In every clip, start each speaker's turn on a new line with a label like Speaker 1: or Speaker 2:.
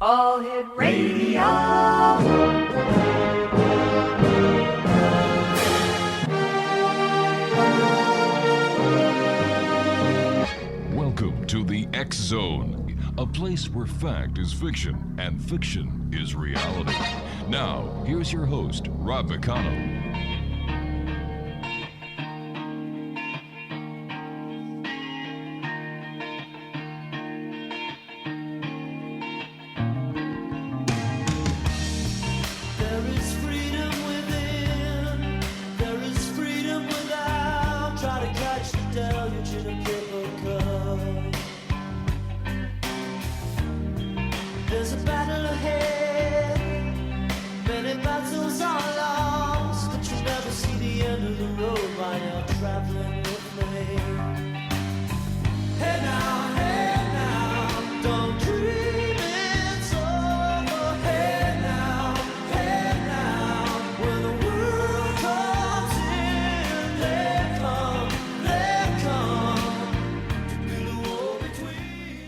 Speaker 1: All Hit Radio.
Speaker 2: Welcome to the X Zone, a place where fact is fiction and fiction is reality. Now, here's your host, Rob McConnell.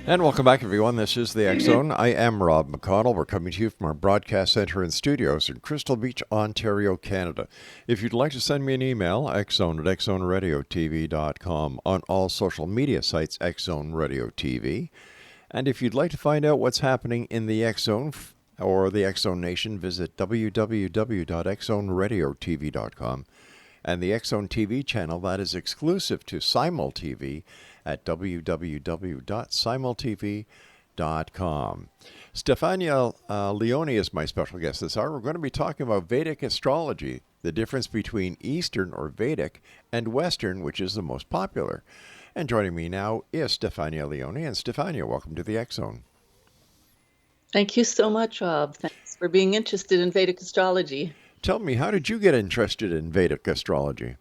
Speaker 3: And welcome back, everyone. This is the X Zone. I am Rob McConnell. We're coming to you from our broadcast center and studios in Crystal Beach, Ontario, Canada. If you'd like to send me an email, xzone@xzoneradiotv.com. On all social media sites, X Zone Radio TV. And if you'd like to find out what's happening in the X Zone or the X Zone Nation, visit www.xzoneradiotv.com. And the X Zone TV channel, that is exclusive to Simul TV, at www.simultv.com. Stefania Leone is my special guest this hour. We're going to be talking about Vedic astrology, the difference between Eastern or Vedic and Western, which is the most popular. And joining me now is Stefania Leone. And Stefania, welcome to the X Zone.
Speaker 4: Thank you so much, Rob. Thanks for being interested in Vedic astrology.
Speaker 3: Tell me, how did you get interested in Vedic astrology?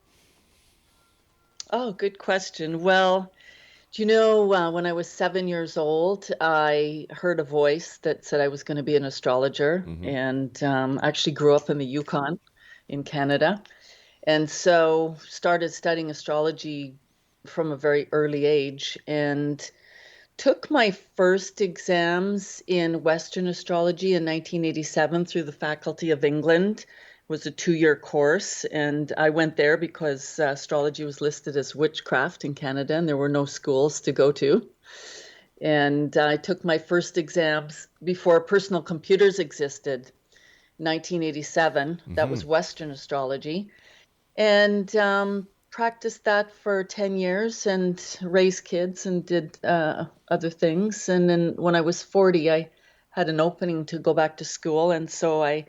Speaker 4: Oh, good question. Well, do you know, when I was 7 years old, I heard a voice that said I was going to be an astrologer, and actually grew up in the Yukon in Canada. And so started studying astrology from a very early age and took my first exams in Western astrology in 1987 through the Faculty of England. It was a 2-year course, and I went there because astrology was listed as witchcraft in Canada, and there were no schools to go to. And I took my first exams before personal computers existed, 1987. That was Western astrology. And practiced that for 10 years and raised kids and did other things. And then when I was 40, I had an opening to go back to school. And so I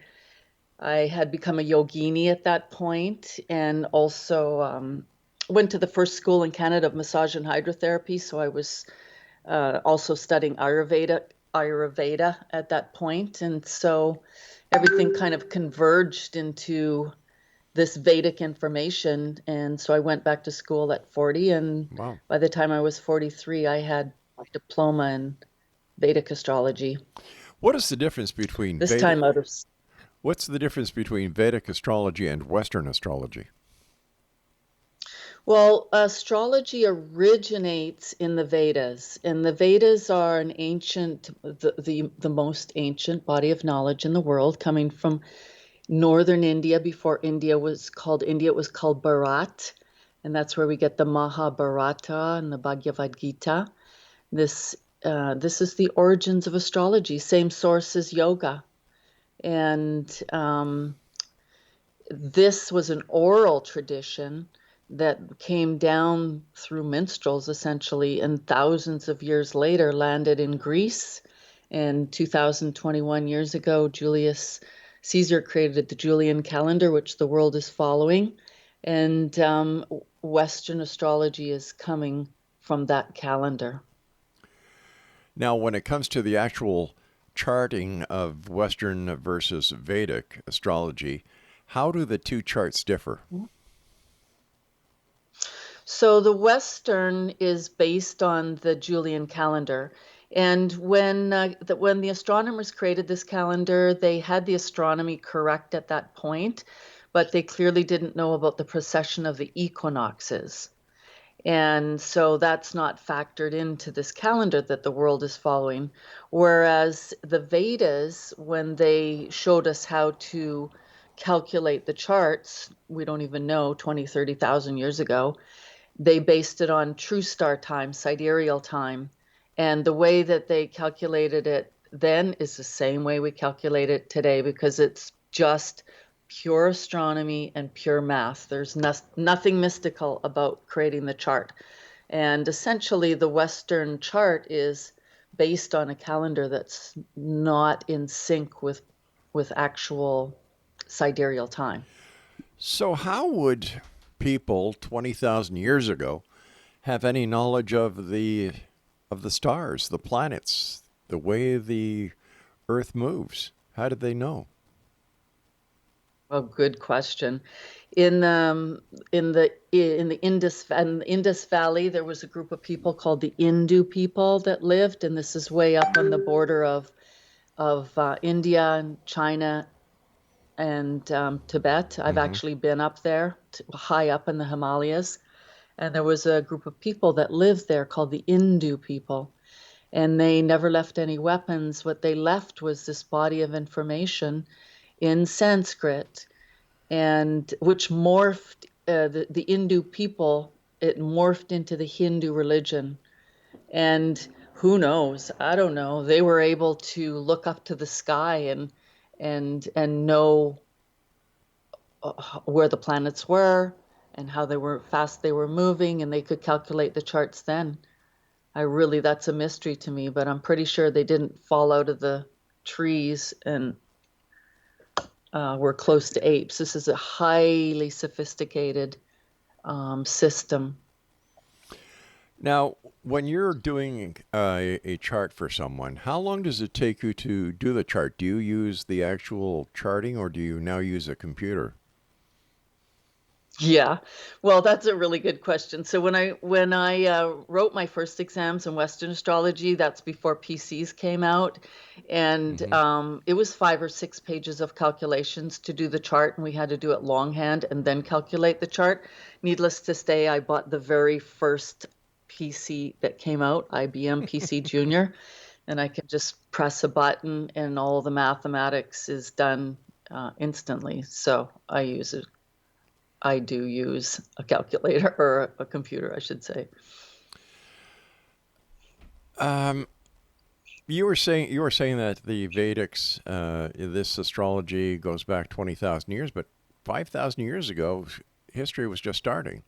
Speaker 4: had become a yogini at that point, and also went to the first school in Canada of massage and hydrotherapy. So I was also studying Ayurveda at that point. And so everything kind of converged into this Vedic information. And so I went back to school at 40. And
Speaker 3: Wow.
Speaker 4: By the time I was 43, I had my diploma in Vedic astrology.
Speaker 3: What is the difference between
Speaker 4: This time out of...
Speaker 3: What's the difference between Vedic astrology and Western astrology?
Speaker 4: Well, astrology originates in the Vedas, and the Vedas are an ancient, the most ancient body of knowledge in the world, coming from northern India. Before India was called India, it was called Bharat, and that's where we get the Mahabharata and the Bhagavad Gita. This is the origins of astrology, same source as yoga. And this was an oral tradition that came down through minstrels, essentially, and thousands of years later landed in Greece. And 2021 years ago, Julius Caesar created the Julian calendar, which the world is following. And Western astrology is coming from that calendar.
Speaker 3: Now, when it comes to the actual charting of Western versus Vedic astrology, how do the two charts differ?
Speaker 4: So the Western is based on the Julian calendar. And when the astronomers created this calendar, they had the astronomy correct at that point, but they clearly didn't know about the precession of the equinoxes. And so that's not factored into this calendar that the world is following. Whereas the Vedas, when they showed us how to calculate the charts, we don't even know, 20, 30,000 years ago, they based it on true star time, sidereal time. And the way that they calculated it then is the same way we calculate it today, because it's just pure astronomy and pure math. There's nothing mystical about creating the chart. And essentially, the Western chart is based on a calendar that's not in sync with actual sidereal time.
Speaker 3: So how would people 20,000 years ago have any knowledge of the stars, the planets, the way the earth moves? How did they know?
Speaker 4: Oh, good question. In the Indus Valley, there was a group of people called the Hindu people that lived, and this is way up on the border of India and China and Tibet. I've actually been up there, high up in the Himalayas, and there was a group of people that lived there called the Hindu people, and they never left any weapons. What they left was this body of information in Sanskrit, and which morphed the Hindu people. It morphed into the Hindu religion, and who knows? I don't know. They were able to look up to the sky and know where the planets were and how fast they were moving, and they could calculate the charts then. That's a mystery to me, but I'm pretty sure they didn't fall out of the trees and were close to apes. This is a highly sophisticated system.
Speaker 3: Now, when you're doing a chart for someone, how long does it take you to do the chart? Do you use the actual charting, or do you now use a computer?
Speaker 4: Yeah, well, that's a really good question. So when I wrote my first exams in Western astrology, that's before PCs came out, and it was 5 or 6 pages of calculations to do the chart, and we had to do it longhand and then calculate the chart. Needless to say, I bought the very first PC that came out, IBM PC Junior, and I can just press a button and all the mathematics is done instantly. So I do use a calculator, or a computer, I should say.
Speaker 3: You were saying that the Vedics, this astrology goes back 20,000 years, but 5,000 years ago, history was just starting.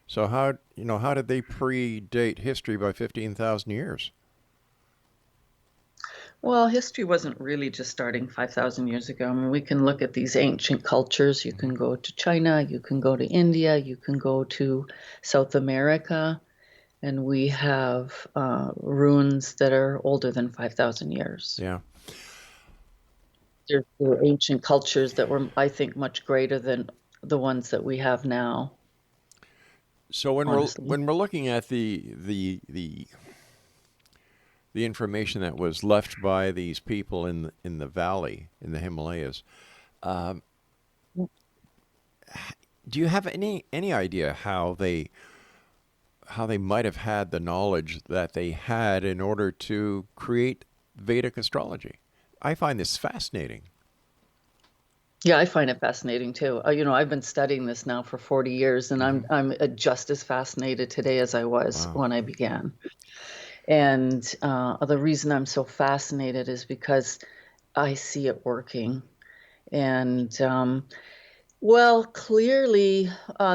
Speaker 3: So how did they predate history by 15,000 years?
Speaker 4: Well, history wasn't really just starting 5,000 years ago. I mean, we can look at these ancient cultures. You can go to China, you can go to India, you can go to South America, and we have ruins that are older than 5,000 years.
Speaker 3: Yeah.
Speaker 4: There were ancient cultures that were, I think, much greater than the ones that we have now.
Speaker 3: So when we're looking at the information that was left by these people in the valley, in the Himalayas, do you have any idea how they might have had the knowledge that they had in order to create Vedic astrology? I find this fascinating.
Speaker 4: Yeah, I find it fascinating too. I've been studying this now for 40 years, and I'm just as fascinated today as I was when I began. And the reason I'm so fascinated is because I see it working. And clearly,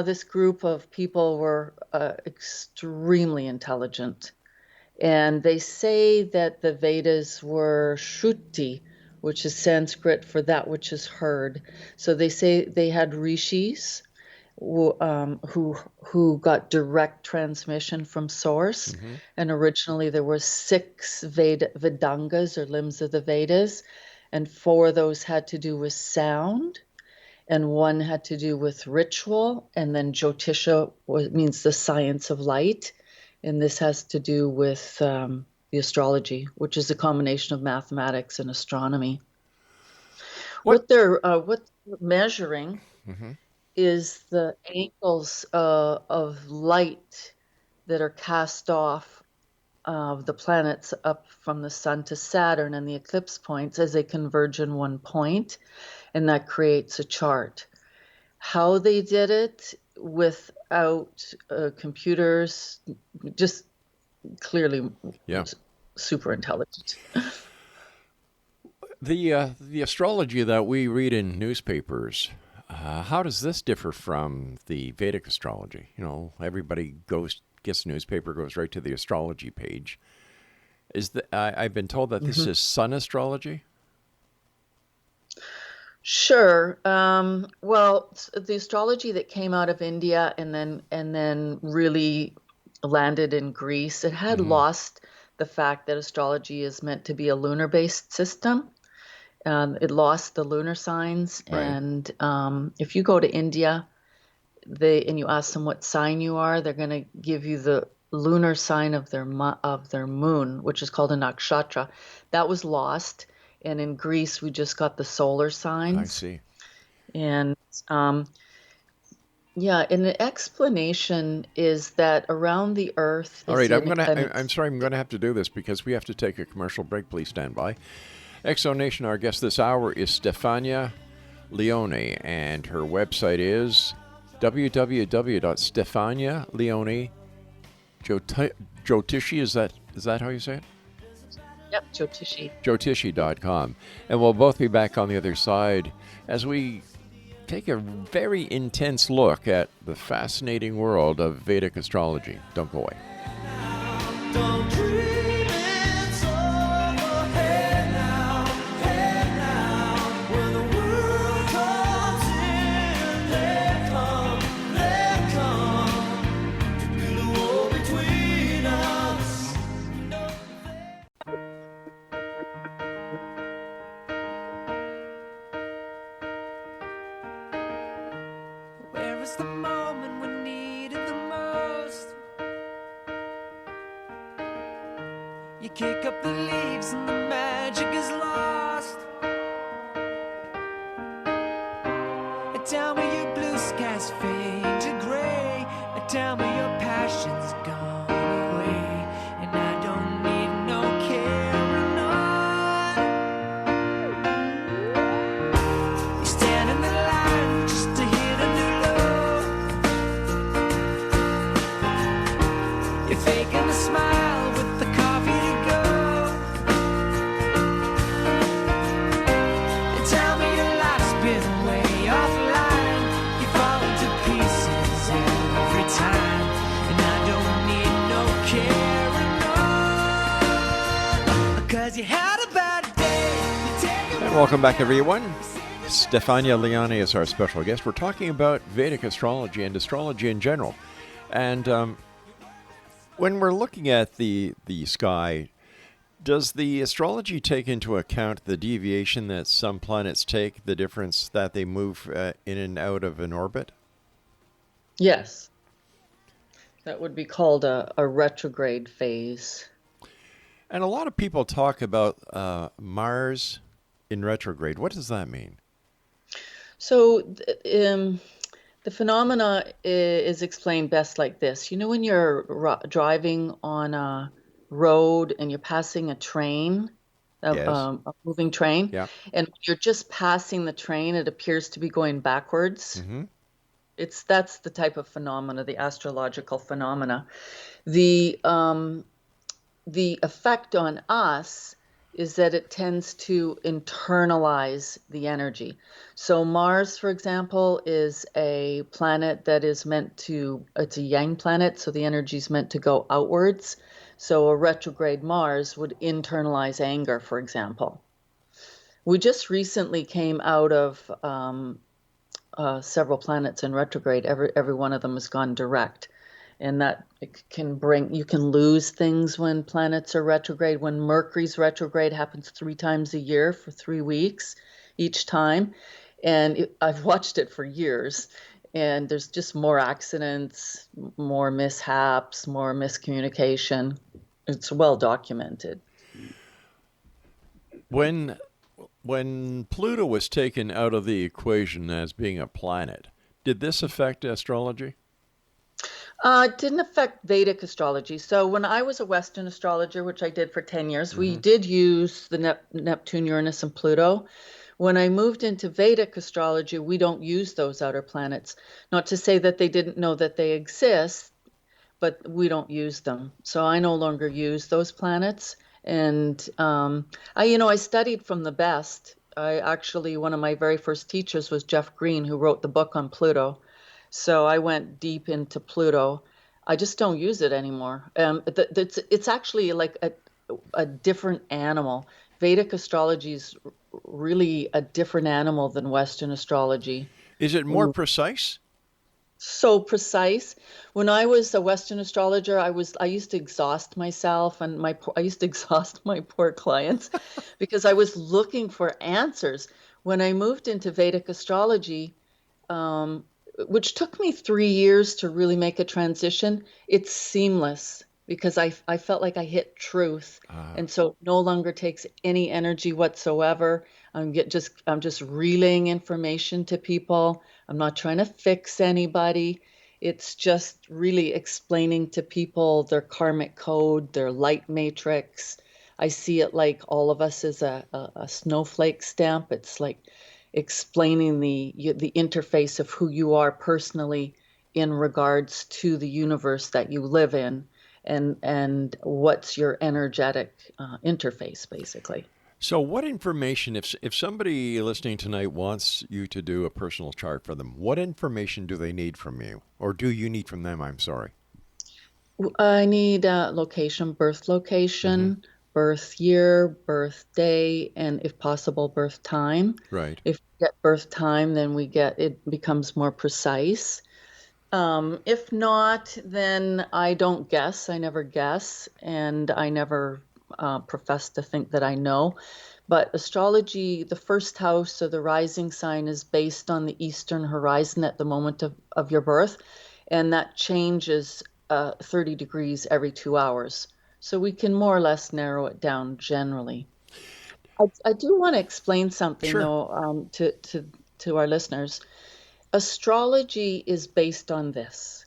Speaker 4: this group of people were extremely intelligent. And they say that the Vedas were Shruti, which is Sanskrit for that which is heard. So they say they had rishis who got direct transmission from source. And originally there were 6 Vedangas, or limbs of the Vedas, and 4 of those had to do with sound, and 1 had to do with ritual, and then Jyotisha means the science of light, and this has to do with the astrology, which is a combination of mathematics and astronomy. What they're measuring is the angles of light that are cast off of the planets up from the sun to Saturn and the eclipse points as they converge in one point, and that creates a chart. How they did it without computers, just clearly super intelligent.
Speaker 3: The astrology that we read in newspapers, how does this differ from the Vedic astrology? You know, everybody gets a newspaper, goes right to the astrology page. I've been told that this is sun astrology?
Speaker 4: Sure. Well, the astrology that came out of India and then really landed in Greece, it had lost the fact that astrology is meant to be a lunar-based system. It lost the lunar signs,
Speaker 3: Right.
Speaker 4: and if you go to India, and you ask them what sign you are, they're going to give you the lunar sign of their moon, which is called a nakshatra. That was lost. And in Greece, we just got the solar signs.
Speaker 3: I see.
Speaker 4: And and the explanation is that around the Earth.
Speaker 3: All right, I'm sorry, I'm gonna have to do this because we have to take a commercial break. Please stand by. Exo Nation, our guest this hour is Stefania Leone, and her website is www.stefanialeone. Jyotishi, is that how you say it?
Speaker 4: Yep, Jyotishi.
Speaker 3: Jyotishi.com. And we'll both be back on the other side as we take a very intense look at the fascinating world of Vedic astrology. Don't go away.
Speaker 5: Don't dream it's over. Hey now, when the world comes in, let come to build a wall between us. Where is the moment we needed the most? You kick up the leaves and the magic is lost. And tell me your blue skies fade to gray. And tell me your passion's gone away. And I don't need no carrying on. You stand in the line just to hit a new low. You're faking a smile with the coffee to go. And tell me your life's been way offline. You fall into pieces every time. And I don't need no carrying on. 'Cause you had a bad day. You take a
Speaker 3: And welcome back, everyone. Stefania Leone is our special guest. We're talking about Vedic astrology and astrology in general. And when we're looking at the sky, does the astrology take into account the deviation that some planets take, the difference that they move in and out of an orbit?
Speaker 4: Yes. That would be called a retrograde phase.
Speaker 3: And a lot of people talk about Mars in retrograde. What does that mean?
Speaker 4: So the phenomena is explained best like this. You know, when you're driving on a road and you're passing a train,
Speaker 3: Yes.
Speaker 4: a moving train,
Speaker 3: Yeah.
Speaker 4: and you're just passing the train, it appears to be going backwards.
Speaker 3: Mm-hmm.
Speaker 4: That's the type of phenomena, the astrological phenomena. The effect on us is that it tends to internalize the energy. So Mars, for example, is a planet that is it's a yang planet, so the energy is meant to go outwards. So a retrograde Mars would internalize anger, for example. We just recently came out of several planets in retrograde. Every one of them has gone direct. And that you can lose things when planets are retrograde. When Mercury's retrograde happens 3 times a year for 3 weeks each time. And I've watched it for years. And there's just more accidents, more mishaps, more miscommunication. It's well documented.
Speaker 3: When Pluto was taken out of the equation as being a planet, did this affect astrology?
Speaker 4: It didn't affect Vedic astrology. So when I was a Western astrologer, which I did for 10 years, we did use the Neptune, Uranus, and Pluto. When I moved into Vedic astrology, we don't use those outer planets. Not to say that they didn't know that they exist, but we don't use them. So I no longer use those planets. And I studied from the best. One of my very first teachers was Jeff Green, who wrote the book on Pluto. So I went deep into Pluto. I just don't use it anymore. It's actually like a different animal. Vedic astrology is really a different animal than Western astrology.
Speaker 3: Is it more precise?
Speaker 4: So precise. When I was a Western astrologer, I used to exhaust myself, and I used to exhaust my poor clients because I was looking for answers. When I moved into Vedic astrology, which took me 3 years to really make a transition, it's seamless because I felt like I hit truth, and so it no longer takes any energy whatsoever. I'm just relaying information to people. I'm not trying to fix anybody. It's just really explaining to people their karmic code, their light matrix. I see it like all of us as a snowflake stamp. It's like explaining the interface of who you are personally in regards to the universe that you live in, and what's your energetic interface, basically.
Speaker 3: So what information, if somebody listening tonight wants you to do a personal chart for them, what information do they need from you? Or do you need from them? I'm sorry.
Speaker 4: I need location, birth location, birth year, birth day, and if possible, birth time.
Speaker 3: Right.
Speaker 4: If we get birth time, then it becomes more precise. If not, then I don't guess. I never guess, and I never profess to think that I know. But astrology, the first house or the rising sign is based on the eastern horizon at the moment of your birth, and that changes 30 degrees every 2 hours. So we can more or less narrow it down generally. I do want to explain something,
Speaker 3: Sure.
Speaker 4: though, to our listeners. Astrology is based on this.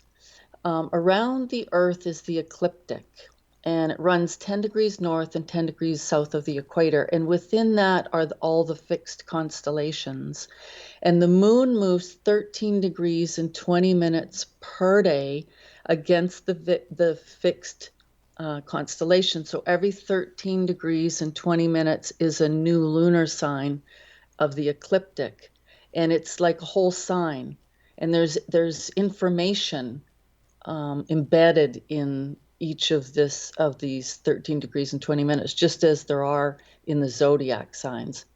Speaker 4: Around the Earth is the ecliptic, and it runs 10 degrees north and 10 degrees south of the equator. And within that are all the fixed constellations. And the moon moves 13 degrees and 20 minutes per day against the fixed constellation. So every 13 degrees and 20 minutes is a new lunar sign of the ecliptic. And it's like a whole sign. And there's information embedded in each of these 13 degrees and 20 minutes, just as there are in the zodiac signs.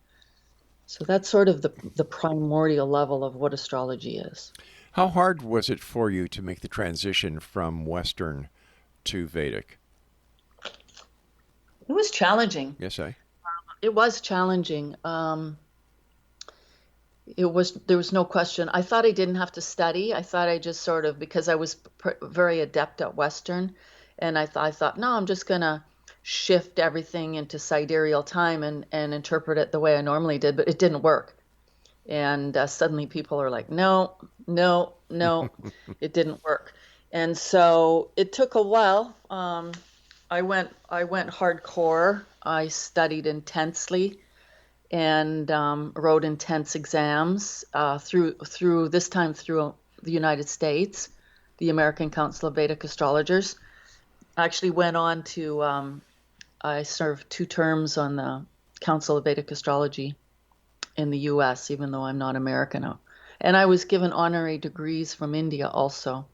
Speaker 4: So that's sort of the primordial level of what astrology is.
Speaker 3: How hard was it for you to make the transition from Western to Vedic?
Speaker 4: It was challenging.
Speaker 3: Yes,
Speaker 4: It was challenging. There was no question. I thought I didn't have to study. I thought I just sort of, because I was very adept at Western, and I thought, no, I'm just going to shift everything into sidereal time and interpret it the way I normally did, but it didn't work. And suddenly people are like, no, it didn't work. And so it took a while. I went hardcore. I studied intensely and wrote intense exams through the United States, the American Council of Vedic Astrologers. I actually went on to, I served 2 terms on the Council of Vedic Astrology in the U.S., even though I'm not American. And I was given honorary degrees from India also.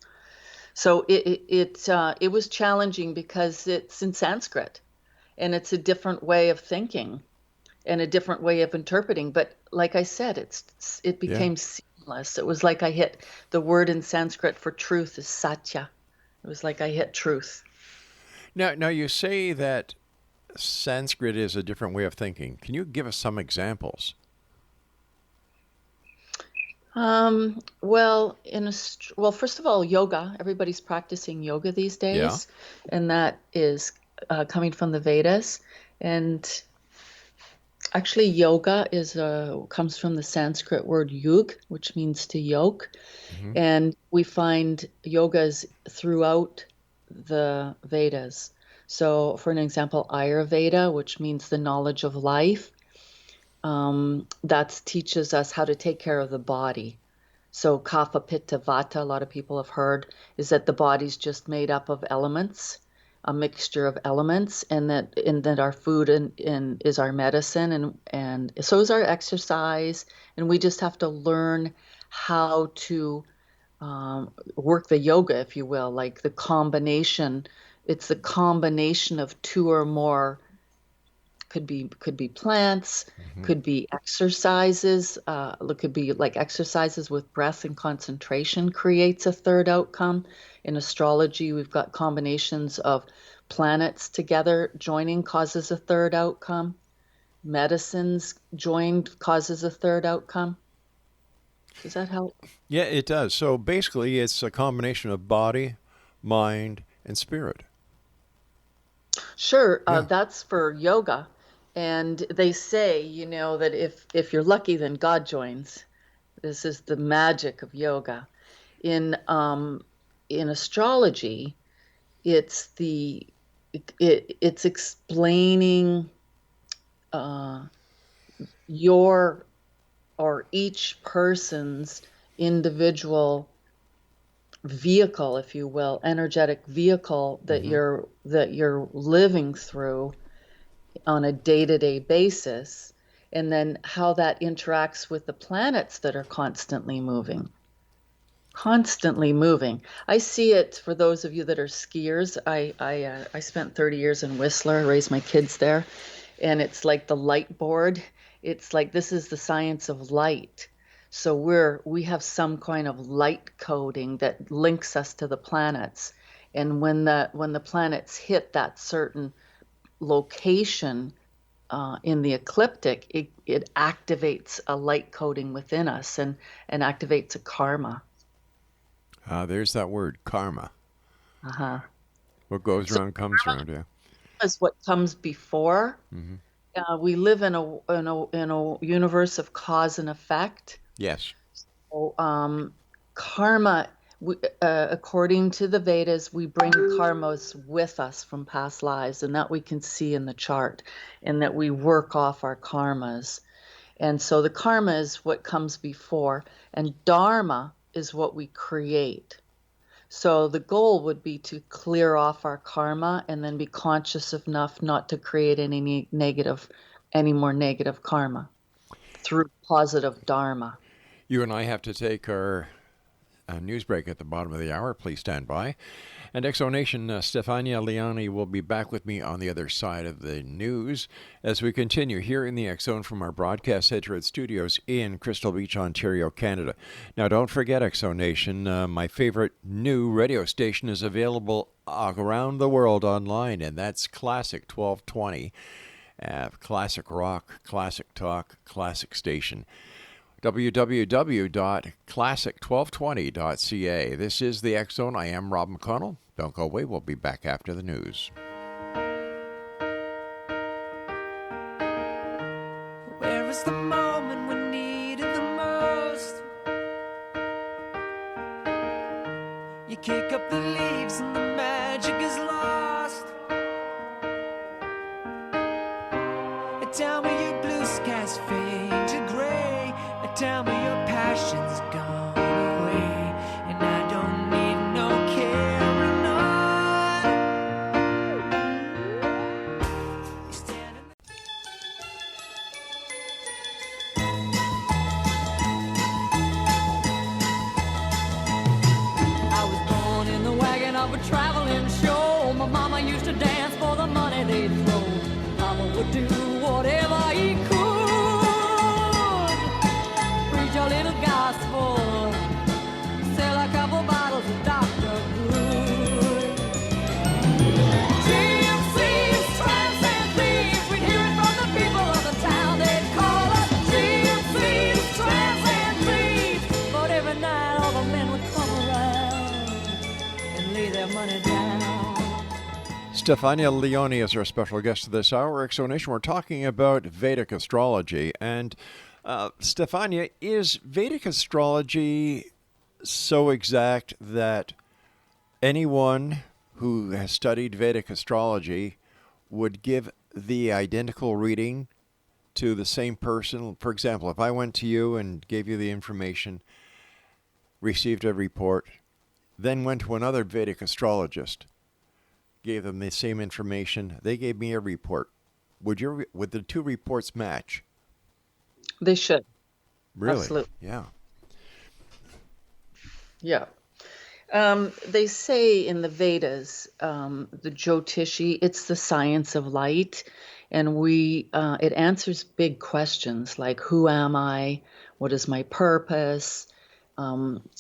Speaker 4: So it was challenging because it's in Sanskrit, and it's a different way of thinking and a different way of interpreting. But like I said, it became seamless. It was like I hit the word in Sanskrit for truth is satya. It was like I hit truth.
Speaker 3: Now you say that Sanskrit is a different way of thinking. Can you give us some examples?
Speaker 4: Well, first of all, yoga. Everybody's practicing yoga these days, and that is coming from the Vedas. And Actually, yoga comes from the Sanskrit word yug, which means to yoke.
Speaker 3: Hmm.
Speaker 4: And we find yogas throughout the Vedas. So, for an example, Ayurveda, which means the knowledge of life, that teaches us how to take care of the body. So, kapha, pitta, vata, a lot of people have heard, is that the body's just made up of elements, a mixture of elements, and that our food and is our medicine, and so is our exercise, and we just have to learn how to work the yoga, if you will, like the combination. It's the combination of two or more. Could be plants, could be exercises. It could be like exercises with breath and concentration creates a third outcome. In astrology, we've got combinations of planets together joining causes a third outcome. Medicines joined causes a third outcome. Does that help?
Speaker 3: Yeah, it does. So basically, it's a combination of body, mind, and spirit.
Speaker 4: Sure,
Speaker 3: Yeah.
Speaker 4: that's for yoga. And they say, that if you're lucky, then God joins. This is the magic of yoga. In astrology, it's it's explaining your or each person's individual vehicle, if you will, energetic vehicle that you're living through on a day-to-day basis, and then how that interacts with the planets that are constantly moving. Constantly moving. I see it for those of you that are skiers. I spent 30 years in Whistler, raised my kids there, and it's like the light board. It's like this is the science of light. So we have some kind of light coding that links us to the planets. And when the planets hit that certain location in the ecliptic, it activates a light coding within us and activates a karma.
Speaker 3: There's that word, karma.
Speaker 4: Uh-huh.
Speaker 3: What goes around comes around, yeah.
Speaker 4: As what comes before. We live in a universe of cause and effect.
Speaker 3: Yes.
Speaker 4: So, karma, according to the Vedas, we bring karmas with us from past lives, and that we can see in the chart, and that we work off our karmas. And so the karma is what comes before, and dharma is what we create. So the goal would be to clear off our karma and then be conscious enough not to create any more negative karma through positive dharma.
Speaker 3: You and I have to take our news break at the bottom of the hour. Please stand by. And Exonation, Stefania Leone will be back with me on the other side of the news as we continue here in the X Zone from our broadcast center at studios in Crystal Beach, Ontario, Canada. Now, don't forget, Exonation, my favorite new radio station is available around the world online, and that's Classic 1220. Classic rock, classic talk, classic station. www.classic1220.ca. This is the X Zone. I am Rob McConnell. Don't go away. We'll be back after the news.
Speaker 5: Where is the moment we need it the most? You kick up the leaves and the magic is lost. Tell me your blue skies fade to gray. Tell me your passion's gone away, and I don't need no carrying on. You stand I was born in the wagon of a traveling show. My mama used to dance for the money they'd throw. Papa would do whatever he could. Preach a little gospel. Sell a couple bottles of Dr. Good. GMC's tramps and thieves. We'd hear it from the people of the town. They'd call us GMC's tramps and thieves. But every night all the men would come around and lay their money down.
Speaker 3: Stefania Leone is our special guest this hour. Exonation, we're talking about Vedic astrology. And Stefania, is Vedic astrology so exact that anyone who has studied Vedic astrology would give the identical reading to the same person? For example, if I went to you and gave you the information, received a report, then went to another Vedic astrologist, gave them the same information, they gave me a report, would the two reports match?
Speaker 4: They should.
Speaker 3: Really?
Speaker 4: Absolutely.
Speaker 3: Yeah.
Speaker 4: Yeah. They say in the Vedas, the Jyotishi, it's the science of light, and it answers big questions like, who am I? What is my purpose?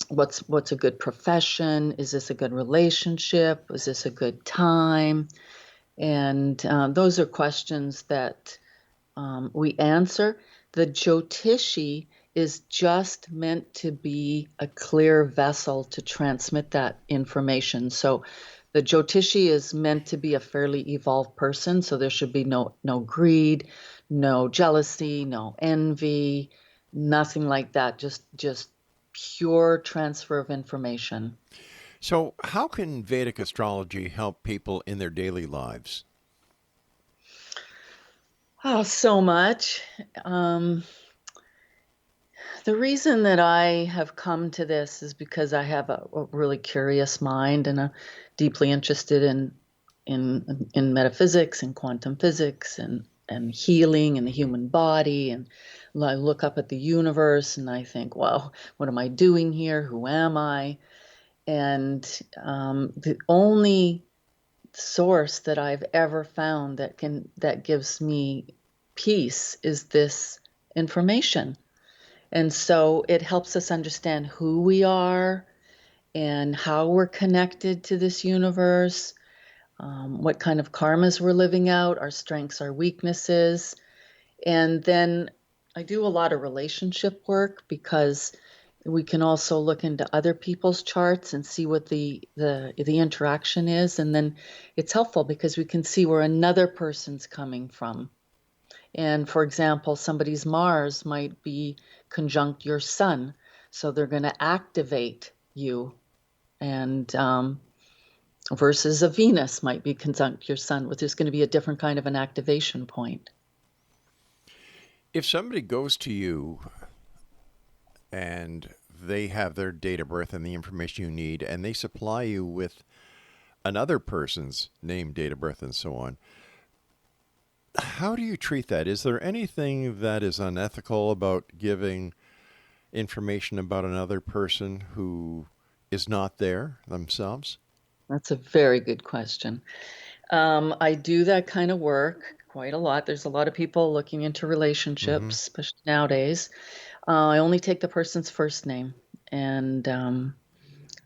Speaker 4: What's a good profession? Is this a good relationship? Is this a good time? And those are questions that we answer. The Jyotishi is just meant to be a clear vessel to transmit that information. So the Jyotishi is meant to be a fairly evolved person, so there should be no greed, no jealousy, no envy, nothing like that. Just pure transfer of information.
Speaker 3: So how can Vedic astrology help people in their daily lives?
Speaker 4: Oh, so much. The reason that I have come to this is because I have a really curious mind, and I'm deeply interested in metaphysics and quantum physics and healing and the human body. And I look up at the universe and I think, well, what am I doing here? Who am I? And the only source that I've ever found that gives me peace is this information. And so it helps us understand who we are and how we're connected to this universe, what kind of karmas we're living out, our strengths, our weaknesses. And then I do a lot of relationship work because we can also look into other people's charts and see what the interaction is. And then it's helpful because we can see where another person's coming from. And for example, somebody's Mars might be conjunct your sun, so they're going to activate you. And versus a Venus might be conjunct your sun, which is going to be a different kind of an activation point.
Speaker 3: If somebody goes to you and they have their date of birth and the information you need, and they supply you with another person's name, date of birth, and so on, how do you treat that? Is there anything that is unethical about giving information about another person who is not there themselves?
Speaker 4: That's a very good question. I do that kind of work quite a lot. There's a lot of people looking into relationships, especially nowadays. I only take the person's first name, and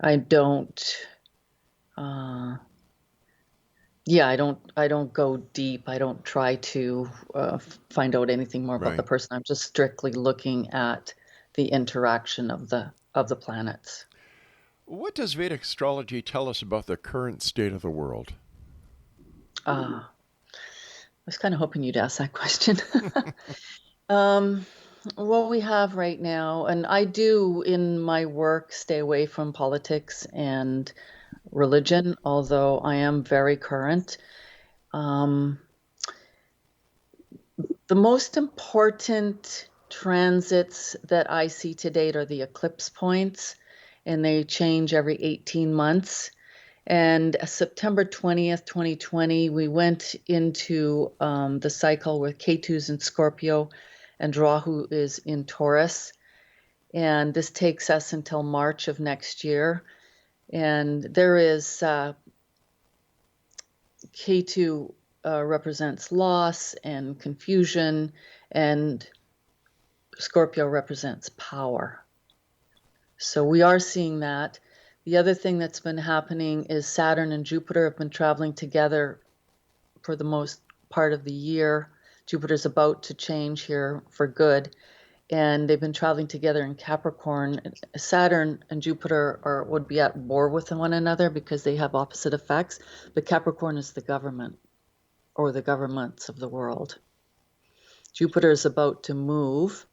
Speaker 4: I don't. I don't go deep. I don't try to find out anything more about the person. I'm just strictly looking at the interaction of the planets.
Speaker 3: What does Vedic astrology tell us about the current state of the world?
Speaker 4: I was kind of hoping you'd ask that question. What we have right now, and I do in my work stay away from politics and religion, although I am very current. The most important transits that I see to date are the eclipse points, and they change every 18 months. And September 20th, 2020, we went into the cycle with Ketu's in Scorpio and Rahu is in Taurus. And this takes us until March of next year. And there is Ketu represents loss and confusion, and Scorpio represents power. So we are seeing that. The other thing that's been happening is Saturn and Jupiter have been traveling together for the most part of the year. Jupiter's about to change here for good. and they've been traveling together in Capricorn. Saturn and Jupiter would be at war with one another because they have opposite effects. But Capricorn is the government or the governments of the world. Jupiter is about to move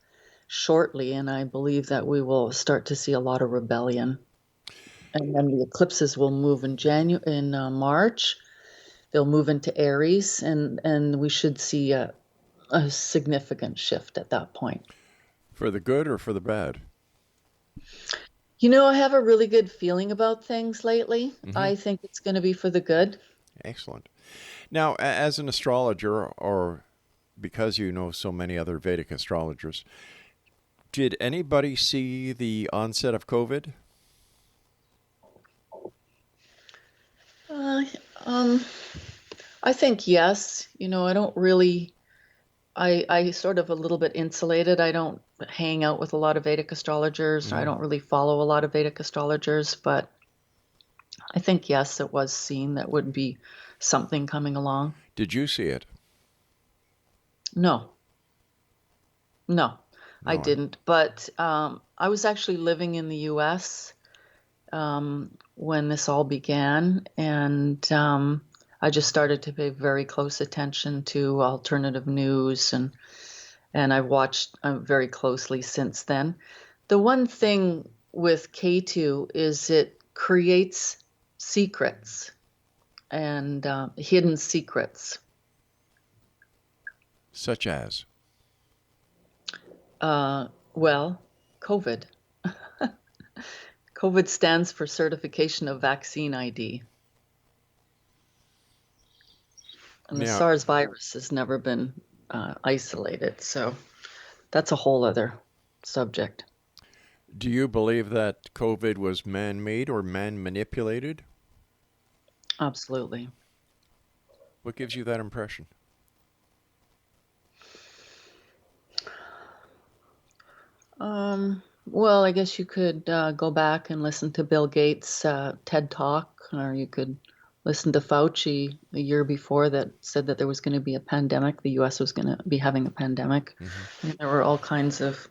Speaker 4: shortly, and I believe that we will start to see a lot of rebellion. And then the eclipses will move in March. They'll move into Aries, and we should see a significant shift at that point.
Speaker 3: For the good or for the bad?
Speaker 4: I have a really good feeling about things lately. I think it's going to be for the good.
Speaker 3: Excellent. Now, as an astrologer, or because you know so many other Vedic astrologers, did anybody see the onset of COVID?
Speaker 4: I think yes. I don't really. I sort of a little bit insulated. I don't hang out with a lot of Vedic astrologers. I don't really follow a lot of Vedic astrologers, but I think yes, it was seen that would be something coming along.
Speaker 3: Did you see it?
Speaker 4: No, I didn't. But I was actually living in the U.S. When this all began, and I just started to pay very close attention to alternative news, and I've watched very closely since then. The one thing with K2 is it creates secrets and hidden secrets.
Speaker 3: Such as?
Speaker 4: Well, COVID. COVID stands for Certification of Vaccine ID. And the SARS virus has never been isolated, so that's a whole other subject.
Speaker 3: Do you believe that COVID was man-made or man-manipulated?
Speaker 4: Absolutely.
Speaker 3: What gives you that impression?
Speaker 4: Well, I guess you could go back and listen to Bill Gates' TED Talk, or you could listen to Fauci the year before that said that there was going to be a pandemic. The U.S. was going to be having a pandemic. And there were all kinds of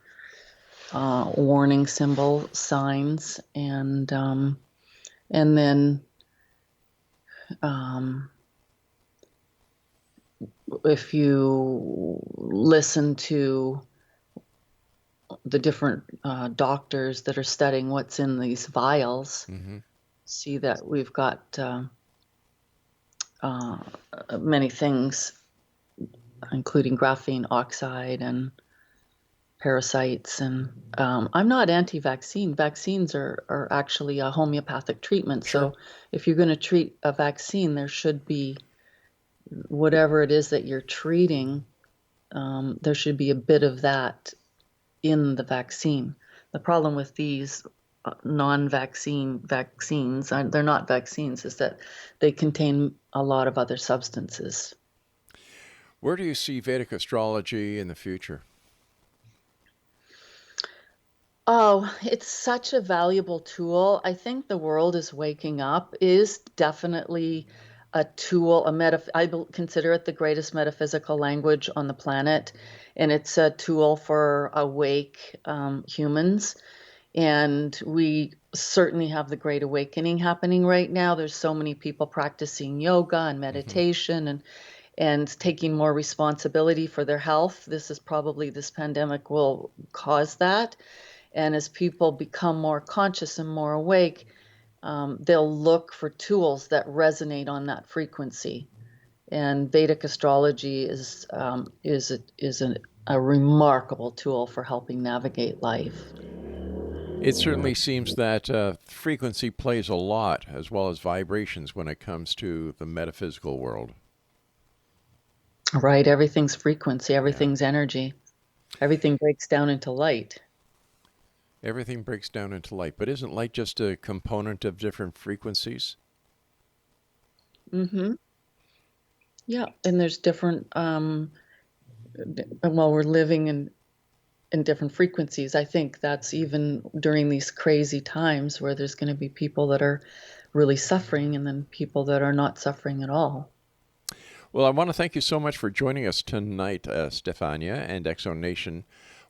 Speaker 4: warning symbol signs, and then if you listen to the different doctors that are studying what's in these vials, see that we've got many things, including graphene oxide and parasites. And I'm not anti-vaccine. Vaccines are actually a homeopathic treatment.
Speaker 3: Sure.
Speaker 4: So if you're going to treat a vaccine, there should be whatever it is that you're treating, there should be a bit of that in the vaccine. The problem with these non-vaccine vaccines, they're not vaccines, is that they contain a lot of other substances.
Speaker 3: Where do you see Vedic astrology in the future?
Speaker 4: Oh, it's such a valuable tool. I think the world is waking up. It is definitely a tool, I consider it the greatest metaphysical language on the planet, and it's a tool for awake humans. And we certainly have the Great Awakening happening right now. There's so many people practicing yoga and meditation and taking more responsibility for their health. This pandemic will cause that. And as people become more conscious and more awake, they'll look for tools that resonate on that frequency. And Vedic astrology is a remarkable tool for helping navigate life.
Speaker 3: It certainly seems that frequency plays a lot, as well as vibrations, when it comes to the metaphysical world.
Speaker 4: Right. Everything's frequency. Everything's energy. Everything breaks down into light.
Speaker 3: Everything breaks down into light. But isn't light just a component of different frequencies?
Speaker 4: Mm-hmm. Yeah. And there's different, we're living in different frequencies. I think that's even during these crazy times where there's going to be people that are really suffering and then people that are not suffering at all.
Speaker 3: Well, I want to thank you so much for joining us tonight, Stefania and Exo Nation.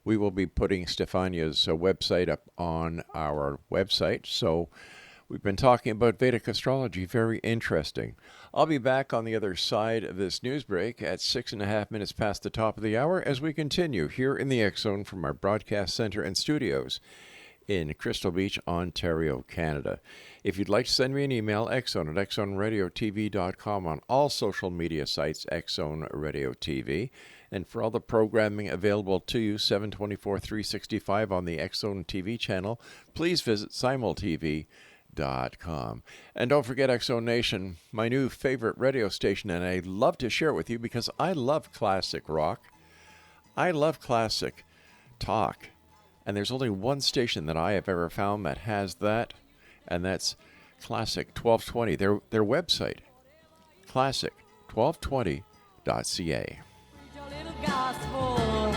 Speaker 3: we will be putting Stefania's website up on our website. So we've been talking about Vedic astrology. Very interesting. I'll be back on the other side of this news break at 6.5 minutes past the top of the hour as we continue here in the X Zone from our broadcast center and studios in Crystal Beach, Ontario, Canada. If you'd like to send me an email, xzone at xzoneradiotv.com, on all social media sites, Xzone Radio TV. And for all the programming available to you, 7/24/365 on the X Zone TV channel, please visit simultv.com. And don't forget X Zone Nation, my new favorite radio station, and I'd love to share it with you because I love classic rock. I love classic talk. And there's only one station that I have ever found that has that, and that's Classic 1220, their website, classic1220.ca.
Speaker 1: Your little gospel